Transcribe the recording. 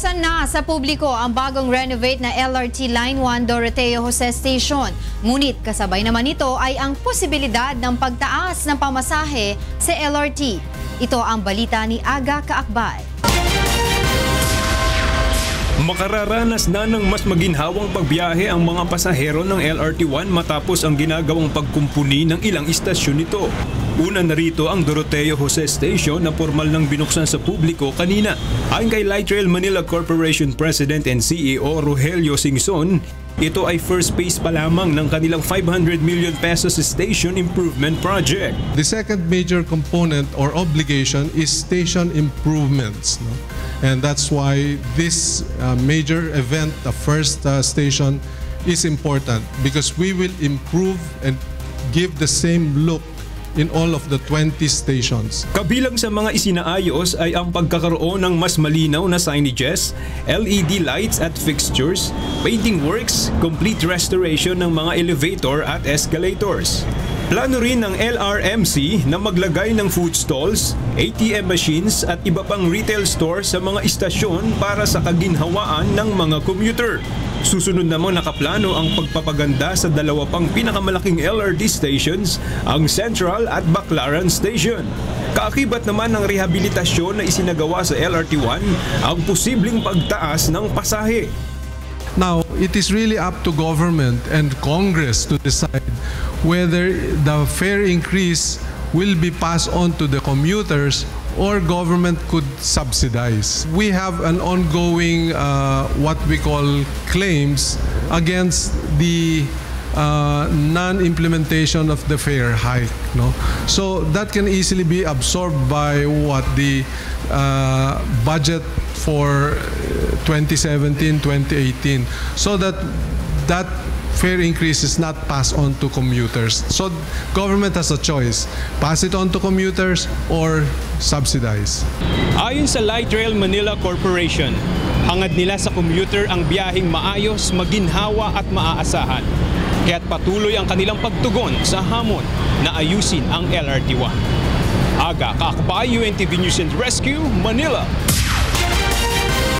Bubuksan na sa publiko ang bagong renovate na LRT Line 1 Doroteo Jose Station. Ngunit kasabay naman ito ay ang posibilidad ng pagtaas ng pamasahe sa LRT. Ito ang balita ni Aga Kaakbay. Makararanas na ng mas maginhawang pagbiyahe ang mga pasahero ng LRT1 matapos ang ginagawang pagkumpuni ng ilang istasyon nito. Una na rito ang Doroteo Jose Station na formal nang binuksan sa publiko kanina. Ayon kay Light Rail Manila Corporation President and CEO Rogelio Singson, ito ay first phase pa lamang ng kanilang 500 million pesos station improvement project. The second major component or obligation is station improvements. No? And that's why this major event, the first station, is important because we will improve and give the same look in all of the 20 stations. Kabilang sa mga isinaayos ay ang pagkakaroon ng mas malinaw na signages, LED lights at fixtures, painting works, complete restoration ng mga elevator at escalators. Plano rin ng LRMC na maglagay ng food stalls, ATM machines at iba pang retail stores sa mga istasyon para sa kaginhawaan ng mga commuter. Susunod namang nakaplano ang pagpapaganda sa dalawa pang pinakamalaking LRT stations, ang Central at Baclaran Station. Kaakibat naman ng rehabilitasyon na isinagawa sa LRT1 ang posibleng pagtaas ng pasahe. Now, it is really up to government and Congress to decide whether the fare increase will be passed on to the commuters or government could subsidize. We have an ongoing what we call claims against the non-implementation of the fare hike. No? So that can easily be absorbed by what the budget for 2017-2018 so that fare increase is not passed on to commuters. So government has a choice, pass it on to commuters or subsidize. Ayon sa Light Rail Manila Corporation, hangad nila sa commuter ang biyaheng maayos, maginhawa at maaasahan. Kaya't patuloy ang kanilang pagtugon sa hamon na ayusin ang LRT1. Aga Kaakbay, UNTV News and Rescue, Manila.